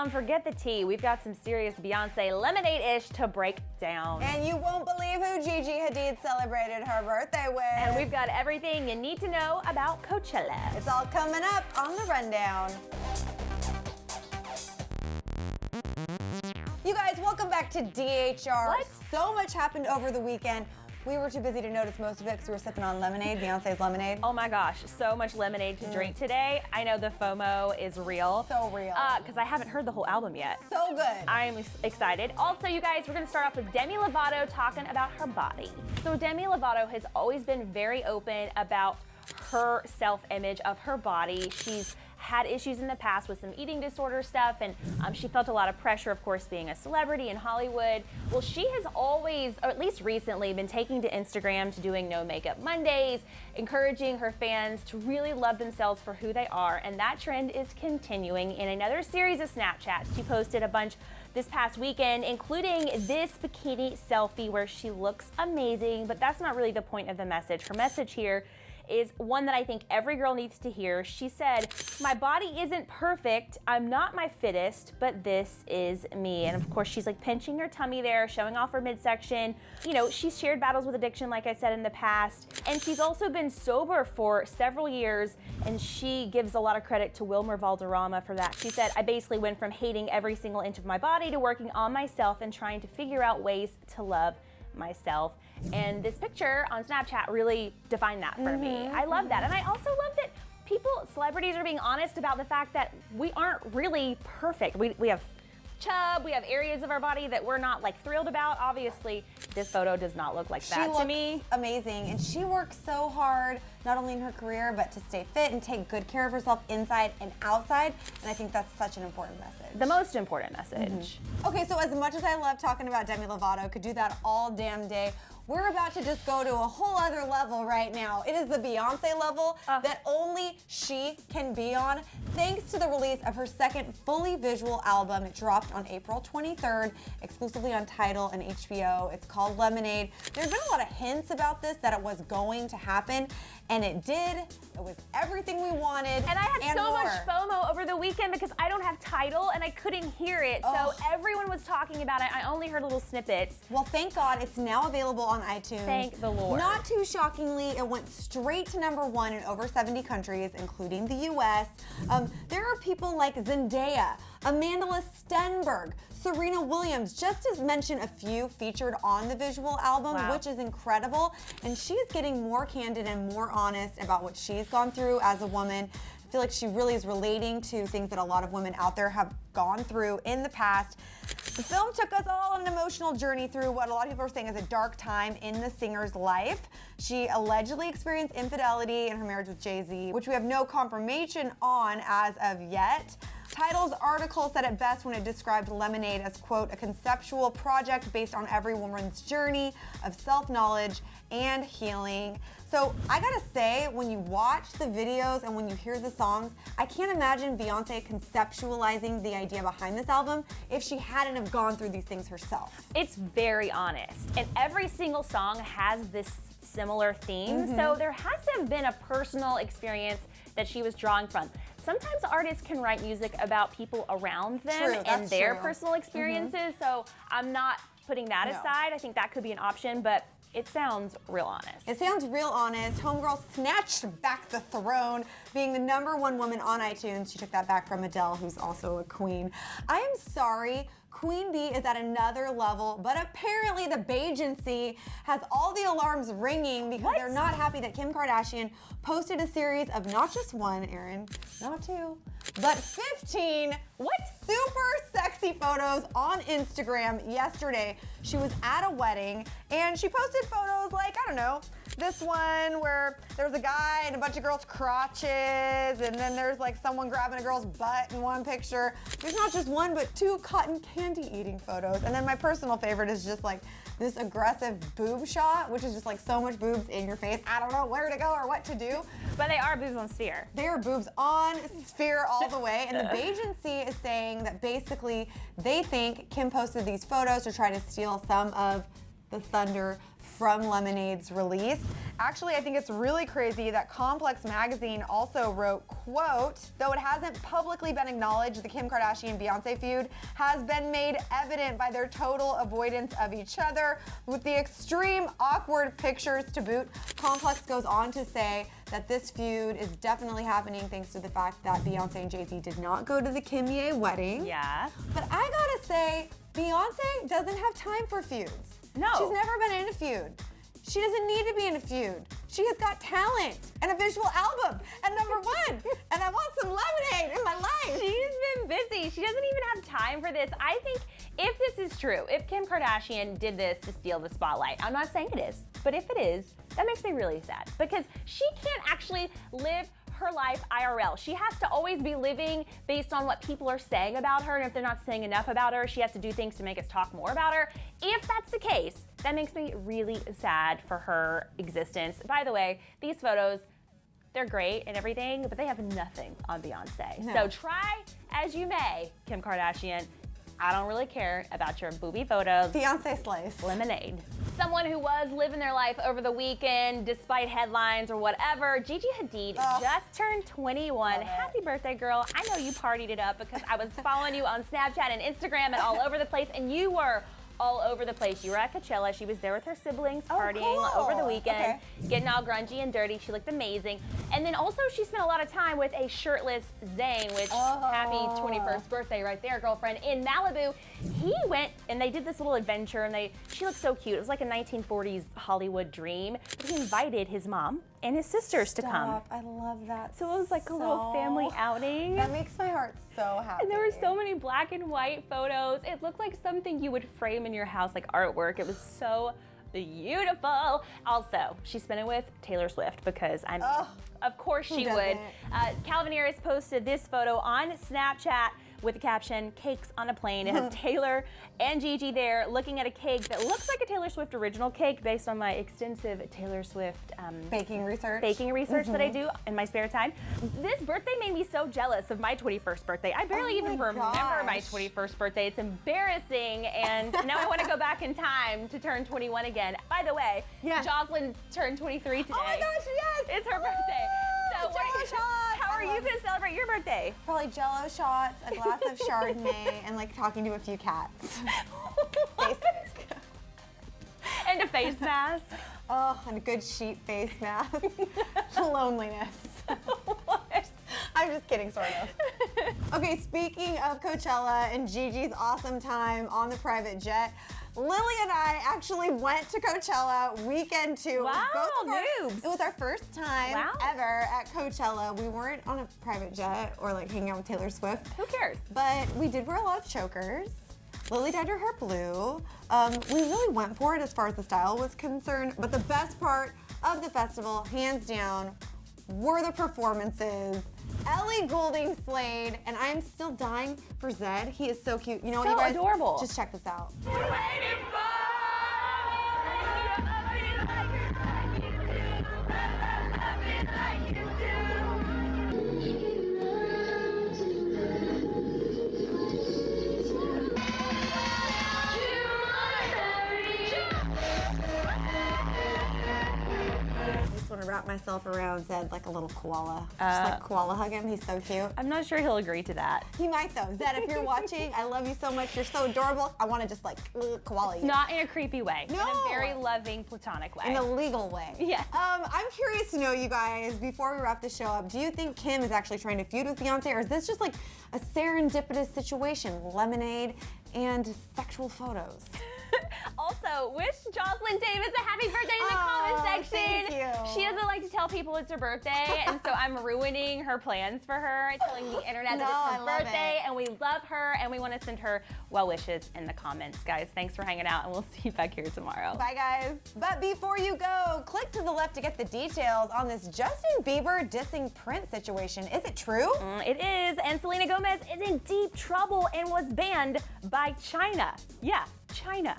Forget the tea. We've got some serious Beyonce Lemonade-ish to break down. And you won't believe who Gigi Hadid celebrated her birthday with. And we've got everything you need to know about Coachella. It's all coming up on the rundown. You guys, welcome back to DHR. What? So much happened over the weekend. We were too busy to notice most of it because we were sipping on lemonade, Beyonce's lemonade. Oh my gosh, so much lemonade to drink today. I know the FOMO is real. So real. Because I haven't heard the whole album yet. So good. I'm excited. Also, you guys, we're going to start off with Demi Lovato talking about her body. So Demi Lovato has always been very open about her self-image of her body. She's had issues in the past with some eating disorder stuff, and she felt a lot of pressure, of course, being a celebrity in Hollywood. Well, she has always, or at least recently, been taking to Instagram to doing No Makeup Mondays, encouraging her fans to really love themselves for who they are, and that trend is continuing in another series of Snapchats. She posted a bunch this past weekend, including this bikini selfie where she looks amazing, but that's not really the point of the message. Her message here is one that I think every girl needs to hear. She said, "My body isn't perfect, I'm not my fittest, but this is me." And of course, she's like pinching her tummy there, showing off her midsection. You know, she's shared battles with addiction, like I said, in the past. And she's also been sober for several years, and she gives a lot of credit to Wilmer Valderrama for that. She said, "I basically went from hating every single inch of my body to working on myself and trying to figure out ways to love myself." And this picture on Snapchat really defined that for me. I love that. And I also love that celebrities are being honest about the fact that we aren't really perfect. We have chub, we have areas of our body that we're not like thrilled about. Obviously, this photo does not look like that to me. She looks amazing, and she works so hard, not only in her career, but to stay fit and take good care of herself inside and outside, and I think that's such an important message. The most important message. Okay, so as much as I love talking about Demi Lovato, could do that all damn day, we're about to just go to a whole other level right now. It is the Beyonce level that only she can be on, thanks to the release of her second fully visual album. It dropped on April 23rd, exclusively on Tidal and HBO. It's called Lemonade. There's been a lot of hints about this, that it was going to happen, and it did. It was everything we wanted. And I had so more. much FOMO over the weekend because I don't have Tidal and I couldn't hear it. So everyone was talking about it. I only heard little snippets. Well, thank God it's now available on iTunes. Thank the Lord. Not too shockingly, it went straight to #1 in over 70 countries, including the US. There are people like Zendaya, Amanda Stenberg, Serena Williams, just to mention a few featured on the visual album, which is incredible. And she's getting more candid and more honest about what she's gone through as a woman. I feel like she really is relating to things that a lot of women out there have gone through in the past. The film took us all on an emotional journey through what a lot of people are saying is a dark time in the singer's life. She allegedly experienced infidelity in her marriage with Jay-Z, which we have no confirmation on as of yet. Tidal's article said it best when it described Lemonade as, quote, a conceptual project based on every woman's journey of self-knowledge and healing. So I gotta say, when you watch the videos and when you hear the songs, I can't imagine Beyonce conceptualizing the idea behind this album if she hadn't have gone through these things herself. It's very honest. And every single song has this similar theme. So there has to have been a personal experience that she was drawing from. Sometimes artists can write music about people around them and their personal experiences. So I'm not putting that aside. I think that could be an option, but it sounds real honest. It sounds real honest. Homegirl snatched back the throne, being the #1 woman on iTunes. She took that back from Adele, who's also a queen. I am sorry, Queen Bee is at another level, but apparently the Bagency has all the alarms ringing because they're not happy that Kim Kardashian posted a series of not just one, Erin, not two, but 15 super sexy photos on Instagram yesterday. She was at a wedding and she posted photos like, I don't know, this one where there was a guy and a bunch of girls' crotches, and then there's like someone grabbing a girl's butt in one picture. There's not just one, but 2 cotton candy eating photos. And then my personal favorite is just like this aggressive boob shot, which is just like so much boobs in your face. I don't know where to go or what to do. But they are boobs on Sphere. They are boobs on Sphere all the way. And the Bagency is saying that basically they think Kim posted these photos to try to steal some of the thunder from Lemonade's release. Actually, I think it's really crazy that Complex magazine also wrote, quote, though it hasn't publicly been acknowledged, the Kim Kardashian-Beyonce feud has been made evident by their total avoidance of each other, with the extreme awkward pictures to boot. Complex goes on to say that this feud is definitely happening thanks to the fact that Beyonce and Jay-Z did not go to the Kim-Ye wedding. Yeah. But I gotta say, Beyonce doesn't have time for feuds. No. She's never been in a feud. She doesn't need to be in a feud. She has got talent and a visual album and number one. And I want some lemonade in my life. She's been busy. She doesn't even have time for this. I think if this is true, if Kim Kardashian did this to steal the spotlight, I'm not saying it is, but if it is, that makes me really sad because she can't actually live her life IRL. She has to always be living based on what people are saying about her, and if they're not saying enough about her, she has to do things to make us talk more about her. If that's the case, that makes me really sad for her existence. By the way, these photos, they're great and everything, but they have nothing on Beyonce. No. So try as you may, Kim Kardashian, I don't really care about your booby photos. Beyonce slays. Lemonade. Someone who was living their life over the weekend despite headlines or whatever, Gigi Hadid just turned 21. Happy birthday, girl. I know you partied it up because I was following you on Snapchat and Instagram and all over the place, and you were all over the place. You were at Coachella. She was there with her siblings partying over the weekend, getting all grungy and dirty. She looked amazing. And then also she spent a lot of time with a shirtless Zayn, which happy 21st birthday right there, girlfriend, in Malibu. He went and they did this little adventure and she looked so cute. It was like a 1940s Hollywood dream. But he invited his mom and his sisters to come. I love that. So it was like a little family outing. That makes my heart so happy. And there were so many black and white photos. It looked like something you would frame in your house, like artwork. It was so beautiful. Also, she spent it with Taylor Swift because of course she would. Calvin Harris posted this photo on Snapchat with the caption, "Cakes on a Plane." It has Taylor and Gigi there looking at a cake that looks like a Taylor Swift original cake based on my extensive Taylor Swift baking research that I do in my spare time. This birthday made me so jealous of my 21st birthday. I barely even remember my 21st birthday. It's embarrassing, and now I want to go back in time to turn 21 again. By the way, Jocelyn turned 23 today. Oh my gosh, yes! It's her birthday. So how are you going to celebrate your birthday? Probably Jell-O shots, a glass of Chardonnay, and like talking to a few cats. Face mask. And a face mask. Oh, and a good sheet face mask. Loneliness. What? I'm just kidding, sort of. Okay, speaking of Coachella and Gigi's awesome time on the private jet, Lily and I actually went to Coachella weekend 2. Wow, It was our first time ever at Coachella. We weren't on a private jet or like hanging out with Taylor Swift. Who cares? But we did wear a lot of chokers. Lily dyed her hair blue. We really went for it as far as the style was concerned, but the best part of the festival, hands down, were the performances. Ellie Goulding slayed, and I'm still dying for Zed. He is so cute. You know what, you guys? Adorable. Just check this out. Want to wrap myself around Zed like a little koala. Just like koala hug him. He's so cute. I'm not sure he'll agree to that. He might though. Zed, if you're watching, I love you so much. You're so adorable. I want to just like koala you. Not in a creepy way. No. In a very loving, platonic way. In a legal way. Yeah. I'm curious to know, you guys, before we wrap the show up, do you think Kim is actually trying to feud with Beyonce, or is this just like a serendipitous situation? Lemonade and sexual photos. Also, wish Jocelyn Davis a happy birthday in the comment section. Thank you. She doesn't like to tell people it's her birthday, and so I'm ruining her plans for her, telling the internet that it's her birthday, and we love her, and we want to send her well wishes in the comments. Guys, thanks for hanging out, and we'll see you back here tomorrow. Bye, guys. But before you go, click to the left to get the details on this Justin Bieber dissing Prince situation. Is it true? It is, and Selena Gomez is in deep trouble and was banned by China. Yeah, China.